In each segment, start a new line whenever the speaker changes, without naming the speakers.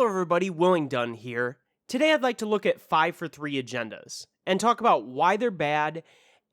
Hello everybody, Willingdon here. Today I'd like to look at 5 for 3 agendas and talk about why they're bad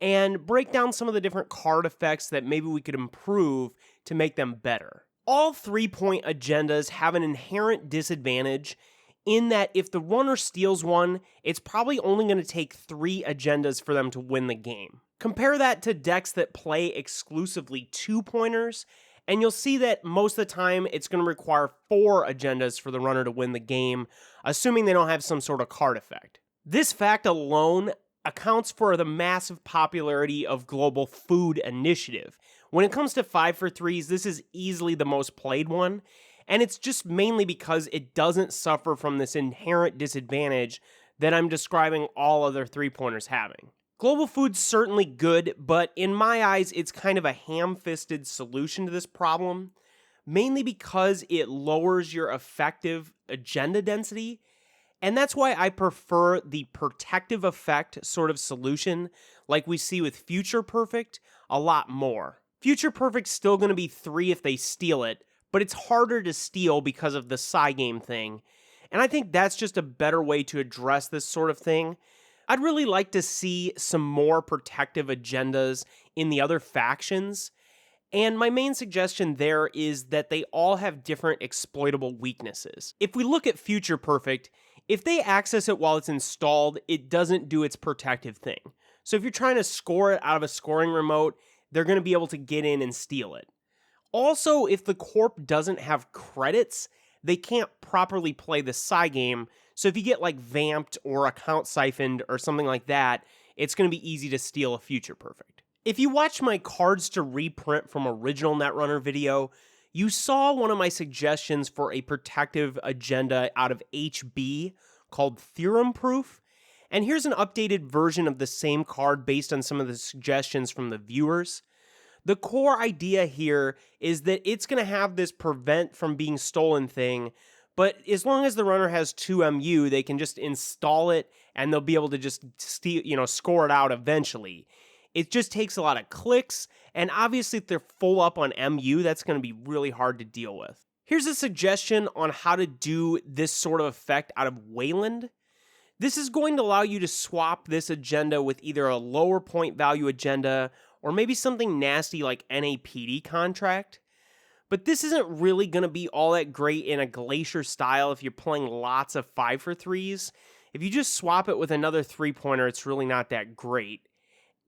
and break down some of the different card effects that maybe we could improve to make them better. All 3-point agendas have an inherent disadvantage in that if the runner steals one, it's probably only going to take 3 agendas for them to win the game. Compare that to decks that play exclusively 2-pointers, and you'll see that most of the time it's going to require 4 agendas for the runner to win the game, assuming they don't have some sort of card effect. This fact alone accounts for the massive popularity of Global Food Initiative. When it comes to 5 for 3s, this is easily the most played one, and it's just mainly because it doesn't suffer from this inherent disadvantage that I'm describing all other 3-pointers having. Global Food's certainly good, but in my eyes, it's kind of a ham-fisted solution to this problem, mainly because it lowers your effective agenda density, and that's why I prefer the protective effect sort of solution, like we see with Future Perfect, a lot more. Future Perfect's still going to be 3 if they steal it, but it's harder to steal because of the side game thing, and I think that's just a better way to address this sort of thing. I'd really like to see some more protective agendas in the other factions, and my main suggestion there is that they all have different exploitable weaknesses. If we look at Future Perfect, if they access it while it's installed, it doesn't do its protective thing. So if you're trying to score it out of a scoring remote, they're going to be able to get in and steal it. Also, if the corp doesn't have credits, they can't properly play the side game, so if you get like vamped or account siphoned or something like that, it's going to be easy to steal a Future Perfect. If you watched my cards to reprint from original Netrunner video, you saw one of my suggestions for a protective agenda out of HB called Theorem Proof, and here's an updated version of the same card based on some of the suggestions from the viewers. The core idea here is that it's going to have this prevent from being stolen thing, but as long as the runner has 2 MU, they can just install it and they'll be able to just score it out eventually. It just takes a lot of clicks, and obviously if they're full up on MU, that's going to be really hard to deal with. Here's a suggestion on how to do this sort of effect out of Wayland. This is going to allow you to swap this agenda with either a lower point value agenda or maybe something nasty like NAPD contract. But this isn't really going to be all that great in a Glacier style if you're playing lots of 5 for 3s. If you just swap it with another 3-pointer, it's really not that great.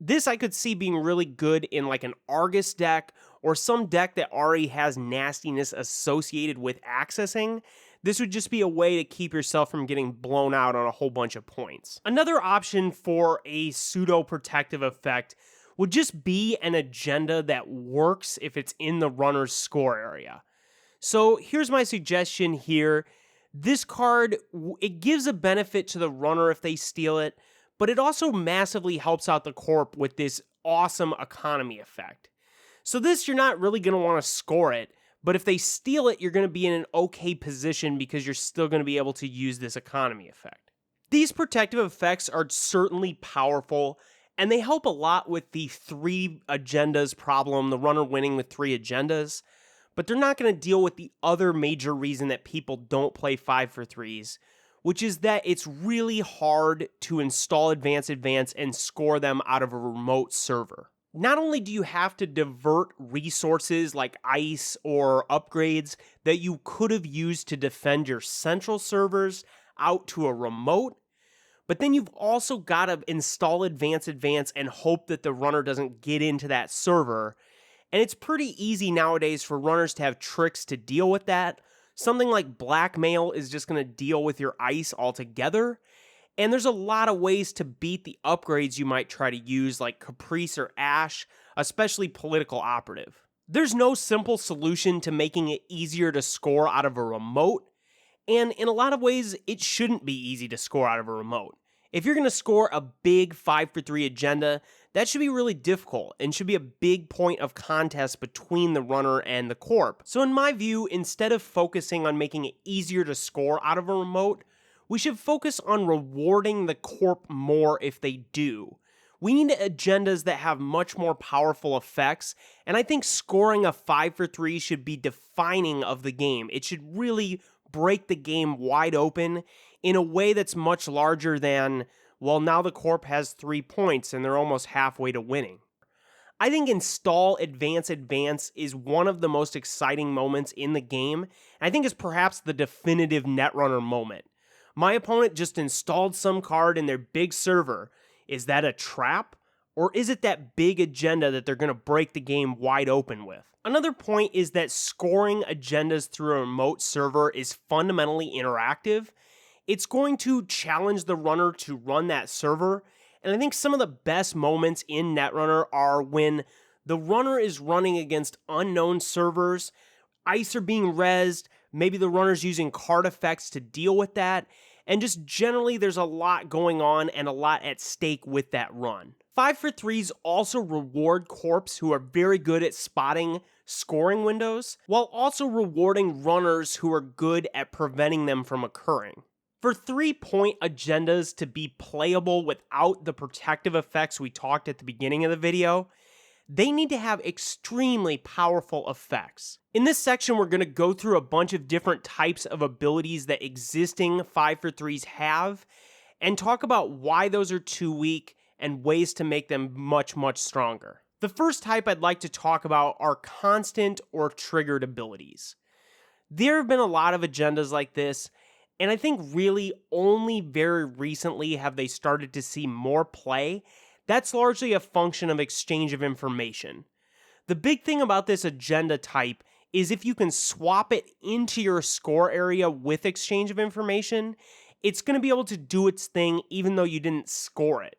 This I could see being really good in like an Argus deck or some deck that already has nastiness associated with accessing. This would just be a way to keep yourself from getting blown out on a whole bunch of points. Another option for a pseudo-protective effect would just be an agenda that works if it's in the runner's score area. So here's my suggestion here. This card, it gives a benefit to the runner if they steal it, but it also massively helps out the corp with this awesome economy effect. So this, you're not really going to want to score it, but if they steal it, you're going to be in an okay position because you're still going to be able to use this economy effect. These protective effects are certainly powerful, and they help a lot with the 3 agendas problem, the runner winning with 3 agendas, but they're not going to deal with the other major reason that people don't play 5 for 3s, which is that it's really hard to install Advance and score them out of a remote server. Not only do you have to divert resources like ice or upgrades that you could have used to defend your central servers out to a remote, but then you've also got to install Advance and hope that the runner doesn't get into that server. And it's pretty easy nowadays for runners to have tricks to deal with that. Something like Blackmail is just going to deal with your ice altogether. And there's a lot of ways to beat the upgrades you might try to use like Caprice or Ash, especially Political Operative. There's no simple solution to making it easier to score out of a remote. And in a lot of ways, it shouldn't be easy to score out of a remote. If you're going to score a big 5 for 3 agenda, that should be really difficult and should be a big point of contest between the runner and the corp. So in my view, instead of focusing on making it easier to score out of a remote, we should focus on rewarding the corp more if they do. We need agendas that have much more powerful effects, and I think scoring a 5 for 3 should be defining of the game. It should really break the game wide open in a way that's much larger than, well, now the Corp has 3 points and they're almost halfway to winning. I think install advance is one of the most exciting moments in the game, and I think is perhaps the definitive Netrunner moment. My opponent just installed some card in their big server. Is that a trap? Or is it that big agenda that they're going to break the game wide open with? Another point is that scoring agendas through a remote server is fundamentally interactive. It's going to challenge the runner to run that server, and I think some of the best moments in Netrunner are when the runner is running against unknown servers, ice are being rezzed, maybe the runner's using card effects to deal with that, and just generally there's a lot going on and a lot at stake with that run. 5-for-3s also reward corps who are very good at spotting scoring windows, while also rewarding runners who are good at preventing them from occurring. For 3-point agendas to be playable without the protective effects we talked at the beginning of the video, they need to have extremely powerful effects. In this section, we're going to go through a bunch of different types of abilities that existing 5-for-3s have, and talk about why those are too weak and ways to make them much, much stronger. The first type I'd like to talk about are constant or triggered abilities. There have been a lot of agendas like this, and I think really only very recently have they started to see more play. That's largely a function of exchange of information. The big thing about this agenda type is if you can swap it into your score area with exchange of information, it's going to be able to do its thing even though you didn't score it.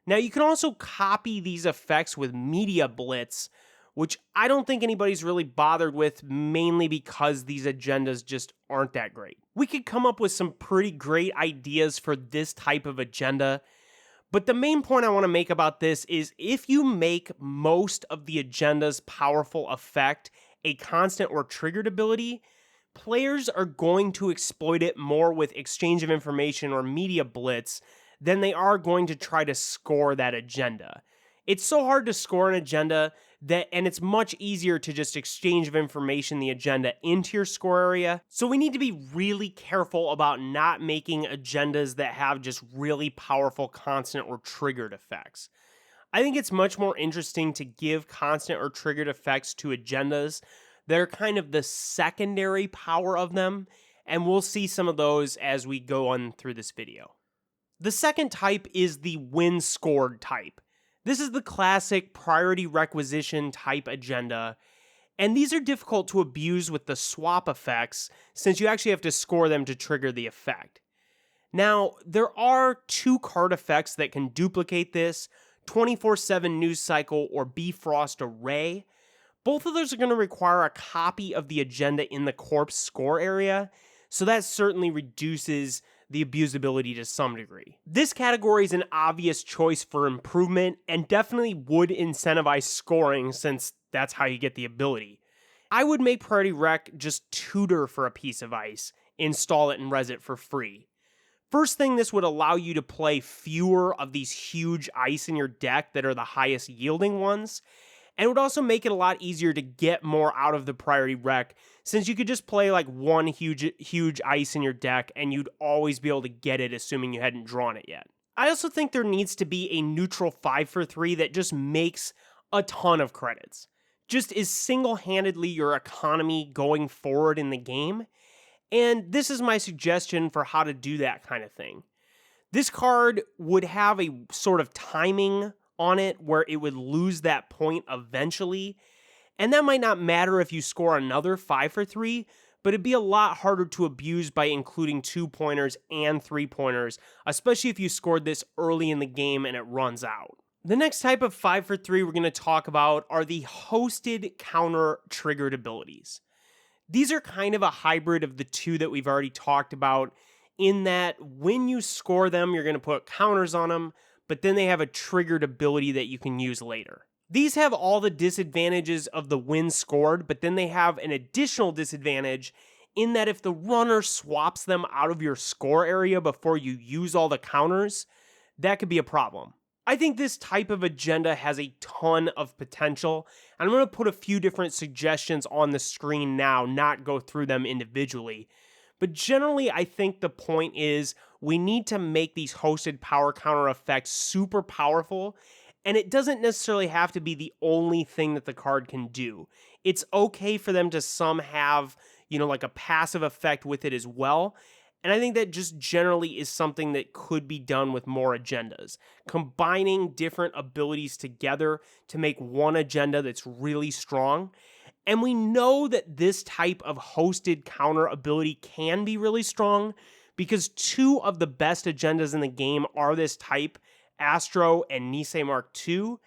Now you can also copy these effects with Media Blitz, which I don't think anybody's really bothered with, mainly because these agendas just aren't that great. We could come up with some pretty great ideas for this type of agenda, but the main point I want to make about this is if you make most of the agenda's powerful effect a constant or triggered ability, players are going to exploit it more with exchange of information or Media Blitz than they are going to try to score that agenda. It's so hard to score an agenda and it's much easier to just exchange of information the agenda into your score area. So we need to be really careful about not making agendas that have just really powerful constant or triggered effects. I think it's much more interesting to give constant or triggered effects to agendas that are kind of the secondary power of them, and we'll see some of those as we go on through this video. The second type is the win scored type. This is the classic priority requisition type agenda, and these are difficult to abuse with the swap effects since you actually have to score them to trigger the effect. Now, there are 2 card effects that can duplicate this, 24/7 News Cycle or Bifrost Array. Both of those are going to require a copy of the agenda in the corpse score area, so that certainly reduces the abusability to some degree. This category is an obvious choice for improvement and definitely would incentivize scoring since that's how you get the ability. I would make Priority Rec just tutor for a piece of ice, install it and res it for free. First thing, this would allow you to play fewer of these huge ice in your deck that are the highest yielding ones, and it would also make it a lot easier to get more out of the Priority Rec, since you could just play like one huge ice in your deck and you'd always be able to get it assuming you hadn't drawn it yet. I also think there needs to be a neutral 5-for-3 that just makes a ton of credits. Just is single-handedly your economy going forward in the game, and this is my suggestion for how to do that kind of thing. This card would have a sort of timing on it where it would lose that point eventually, and that might not matter if you score another 5-for-3, but it'd be a lot harder to abuse by including 2-pointers and 3-pointers, especially if you scored this early in the game and it runs out. The next type of 5-for-3 we're going to talk about are the hosted counter triggered abilities. These are kind of a hybrid of the 2 that we've already talked about, in that when you score them, you're going to put counters on them, but then they have a triggered ability that you can use later. These have all the disadvantages of the win scored, but then they have an additional disadvantage in that if the runner swaps them out of your score area before you use all the counters, that could be a problem. I think this type of agenda has a ton of potential, and I'm going to put a few different suggestions on the screen now, not go through them individually. But generally, I think the point is we need to make these hosted power counter effects super powerful, and it doesn't necessarily have to be the only thing that the card can do. It's okay for them to some have, like a passive effect with it as well. And I think that just generally is something that could be done with more agendas. Combining different abilities together to make one agenda that's really strong. And we know that this type of hosted counter ability can be really strong because two of the best agendas in the game are this type, Astro and Nisei Mark II.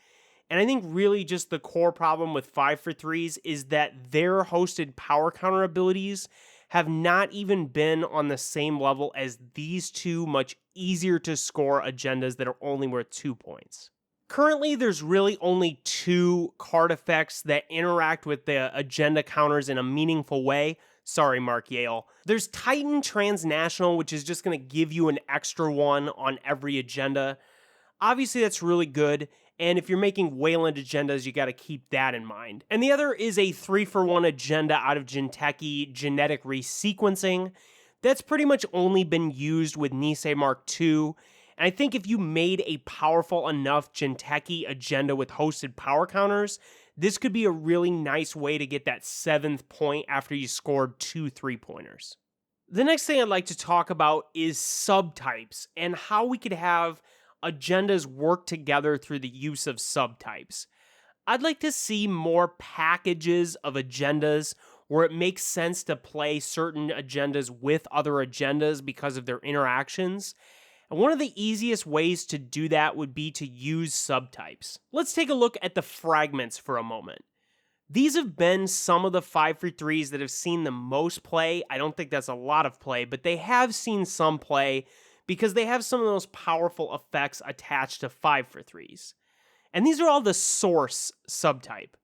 And I think really just the core problem with 5 for 3s is that their hosted power counter abilities have not even been on the same level as these two much easier to score agendas that are only worth 2 points. Currently, there's really only two card effects that interact with the agenda counters in a meaningful way. Sorry, Mark Yale. There's Titan Transnational, which is just going to give you an extra one on every agenda. Obviously, that's really good. And if you're making Wayland agendas, you got to keep that in mind. And the other is a 3-for-1 agenda out of Jinteki, Genetic Resequencing. That's pretty much only been used with Nisei Mark II. And I think if you made a powerful enough Jinteki agenda with hosted power counters, this could be a really nice way to get that 7th point after you scored 2 3-pointers. The next thing I'd like to talk about is subtypes and how we could have agendas work together through the use of subtypes. I'd like to see more packages of agendas where it makes sense to play certain agendas with other agendas because of their interactions. And one of the easiest ways to do that would be to use subtypes. Let's take a look at the fragments for a moment. These have been some of the 5 for 3s that have seen the most play. I don't think that's a lot of play, but they have seen some play because they have some of the most powerful effects attached to 5 for 3s. And these are all the source subtype.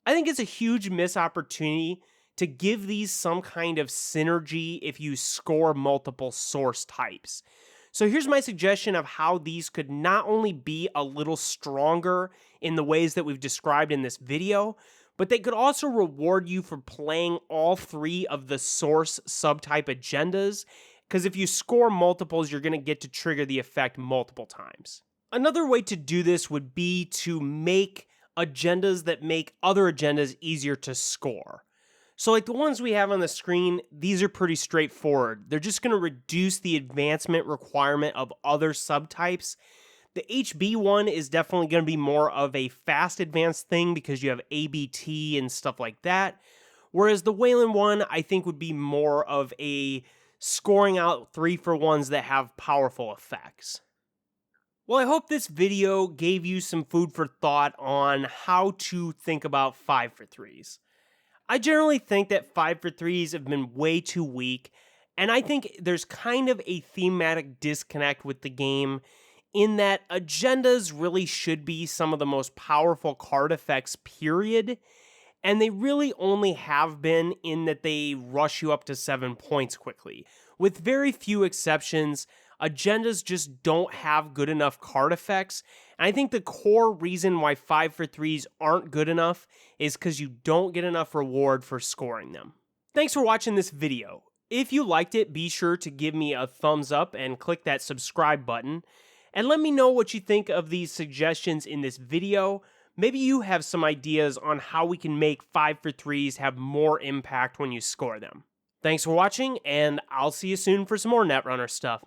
I think it's a huge missed opportunity to give these some kind of synergy if you score multiple source types. So here's my suggestion of how these could not only be a little stronger in the ways that we've described in this video, but they could also reward you for playing all 3 of the source subtype agendas, because if you score multiples, you're going to get to trigger the effect multiple times. Another way to do this would be to make agendas that make other agendas easier to score. So like the ones we have on the screen, these are pretty straightforward. They're just going to reduce the advancement requirement of other subtypes. The HB one is definitely going to be more of a fast advanced thing because you have ABT and stuff like that. Whereas the Wayland one, I think would be more of a scoring out 3-for-1s that have powerful effects. Well, I hope this video gave you some food for thought on how to think about 5 for 3s. I generally think that 5 for 3s have been way too weak, and I think there's kind of a thematic disconnect with the game in that agendas really should be some of the most powerful card effects, period, and they really only have been in that they rush you up to 7 points quickly. With very few exceptions, agendas just don't have good enough card effects. And I think the core reason why 5 for 3s aren't good enough is because you don't get enough reward for scoring them. Thanks for watching this video. If you liked it, be sure to give me a thumbs up and click that subscribe button. And let me know what you think of these suggestions in this video. Maybe you have some ideas on how we can make 5 for 3s have more impact when you score them. Thanks for watching, and I'll see you soon for some more Netrunner stuff.